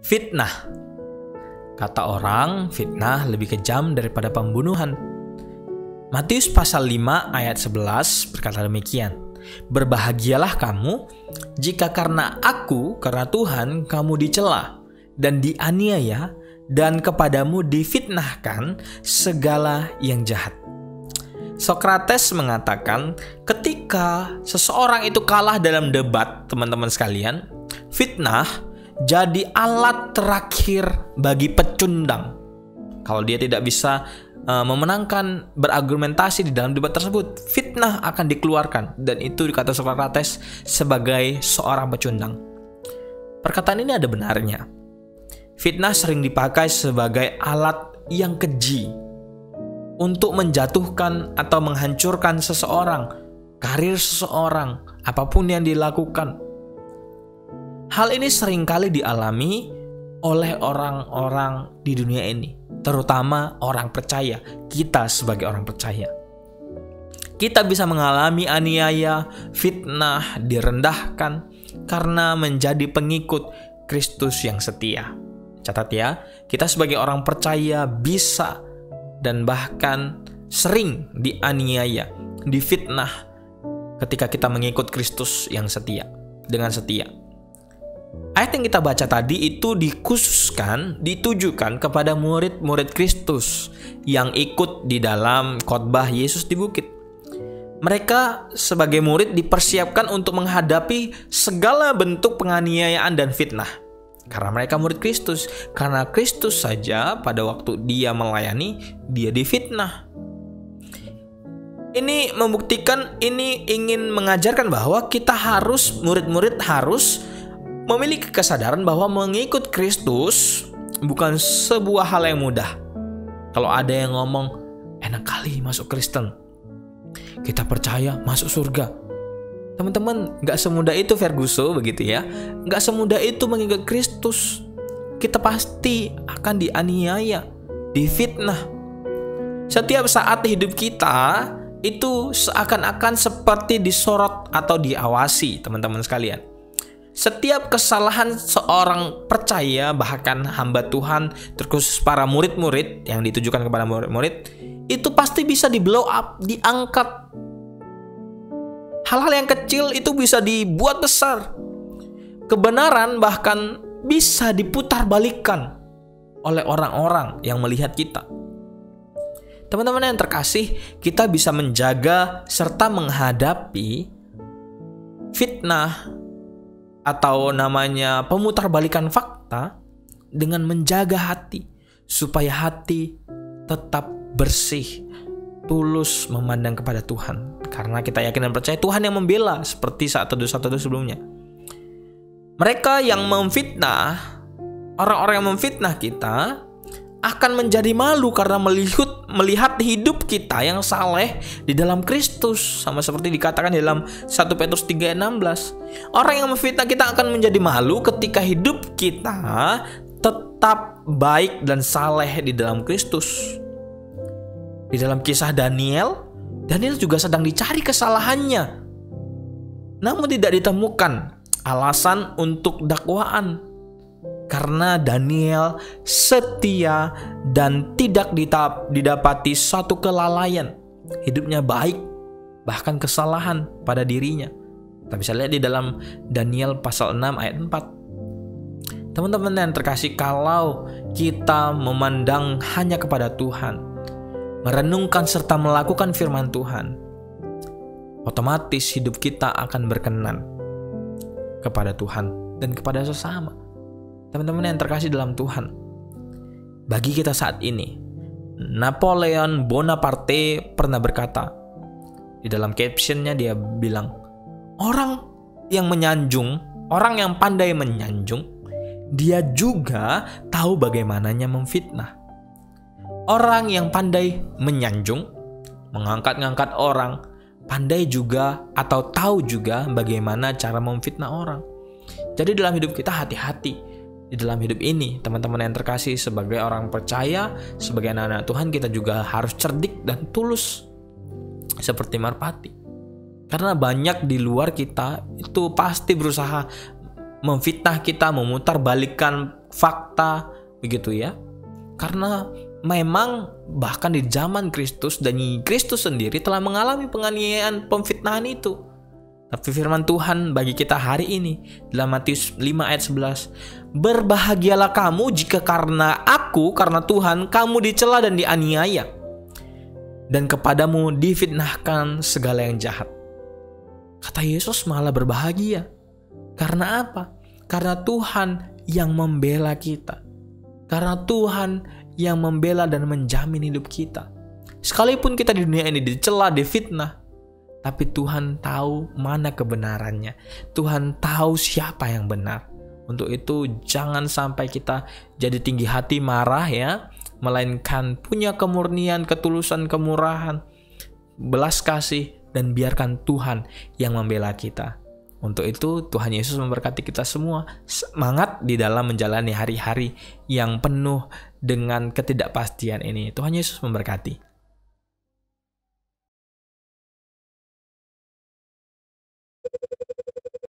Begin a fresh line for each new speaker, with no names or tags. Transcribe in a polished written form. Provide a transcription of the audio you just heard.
Fitnah. Kata orang, fitnah lebih kejam daripada pembunuhan. Matius pasal 5 ayat 11 berkata demikian. Berbahagialah kamu jika karena Tuhan, kamu dicela dan dianiaya dan kepadamu difitnahkan segala yang jahat. Sokrates mengatakan ketika seseorang itu kalah dalam debat, teman-teman sekalian, fitnah jadi alat terakhir bagi pecundang. Kalau dia tidak bisa memenangkan berargumentasi di dalam debat tersebut, fitnah akan dikeluarkan, dan itu dikata Sokrates sebagai seorang pecundang. Perkataan ini ada benarnya. Fitnah sering dipakai sebagai alat yang keji untuk menjatuhkan atau menghancurkan seseorang, karir seseorang, apapun yang dilakukan. Hal ini seringkali dialami oleh orang-orang di dunia ini, terutama orang percaya, kita sebagai orang percaya. Kita bisa mengalami aniaya, fitnah, direndahkan karena menjadi pengikut Kristus yang setia. Catat ya, kita sebagai orang percaya bisa dan bahkan sering dianiaya, difitnah ketika kita mengikut Kristus yang setia, dengan setia. Ayat yang kita baca tadi itu ditujukan kepada murid-murid Kristus yang ikut di dalam khotbah Yesus di bukit. Mereka sebagai murid dipersiapkan untuk menghadapi segala bentuk penganiayaan dan fitnah. Karena mereka murid Kristus, karena Kristus saja pada waktu dia melayani, dia difitnah. Ini membuktikan, ini ingin mengajarkan bahwa kita harus, murid-murid harus memiliki kesadaran bahwa mengikut Kristus bukan sebuah hal yang mudah. Kalau ada yang ngomong, enak kali masuk Kristen, kita percaya masuk surga. Teman-teman, gak semudah itu Ferguson, begitu ya. Gak semudah itu mengikut Kristus. Kita pasti akan dianiaya, difitnah. Setiap saat hidup kita itu seakan-akan seperti disorot atau diawasi, teman-teman sekalian. Setiap kesalahan seorang percaya, bahkan hamba Tuhan, terkhusus para murid-murid yang ditujukan kepada murid-murid, itu pasti bisa di blow up, diangkat. Hal-hal yang kecil itu bisa dibuat besar. Kebenaran bahkan bisa diputarbalikkan oleh orang-orang yang melihat kita. Teman-teman yang terkasih, kita bisa menjaga serta menghadapi fitnah atau namanya pemutarbalikan fakta dengan menjaga hati, supaya hati tetap bersih, tulus memandang kepada Tuhan. Karena kita yakin dan percaya Tuhan yang membela, seperti saat teduh-teduh sebelumnya. Mereka yang memfitnah, orang-orang yang memfitnah kita akan menjadi malu karena melihat hidup kita yang saleh di dalam Kristus, sama seperti dikatakan di dalam 1 Petrus 3 ayat 16. Orang yang memfitnah kita akan menjadi malu ketika hidup kita tetap baik dan saleh di dalam Kristus. Di dalam kisah Daniel juga sedang dicari kesalahannya, namun tidak ditemukan alasan untuk dakwaan. Karena Daniel setia dan tidak didapati suatu kelalaian. Hidupnya baik, bahkan kesalahan pada dirinya. Kita bisa lihat di dalam Daniel pasal 6 ayat 4. Teman-teman yang terkasih, kalau kita memandang hanya kepada Tuhan, merenungkan serta melakukan firman Tuhan, otomatis hidup kita akan berkenan kepada Tuhan dan kepada sesama. Teman-teman yang terkasih dalam Tuhan, bagi kita saat ini, Napoleon Bonaparte pernah berkata, di dalam captionnya dia bilang, orang yang menyanjung, orang yang pandai menyanjung, dia juga tahu bagaimananya memfitnah. Orang yang pandai menyanjung, mengangkat-ngangkat orang, pandai juga atau tahu juga bagaimana cara memfitnah orang. Jadi dalam hidup kita hati-hati. Di dalam hidup ini, teman-teman yang terkasih, sebagai orang percaya, sebagai anak-anak Tuhan, kita juga harus cerdik dan tulus seperti merpati. Karena banyak di luar kita itu pasti berusaha memfitnah kita, memutarbalikkan fakta, begitu ya. Karena memang bahkan di zaman Kristus dan Kristus sendiri telah mengalami penganiayaan, pemfitnahan itu. Tapi firman Tuhan bagi kita hari ini dalam Matius 5 ayat 11, berbahagialah kamu jika karena aku, karena Tuhan, kamu dicela dan dianiaya, dan kepadamu difitnahkan segala yang jahat. Kata Yesus malah berbahagia. Karena apa? Karena Tuhan yang membela kita. Karena Tuhan yang membela dan menjamin hidup kita. Sekalipun kita di dunia ini dicela, difitnah, tapi Tuhan tahu mana kebenarannya. Tuhan tahu siapa yang benar. Untuk itu jangan sampai kita jadi tinggi hati, marah ya, melainkan punya kemurnian, ketulusan, kemurahan, belas kasih, dan biarkan Tuhan yang membela kita. Untuk itu Tuhan Yesus memberkati kita semua, semangat di dalam menjalani hari-hari yang penuh dengan ketidakpastian ini. Tuhan Yesus memberkati.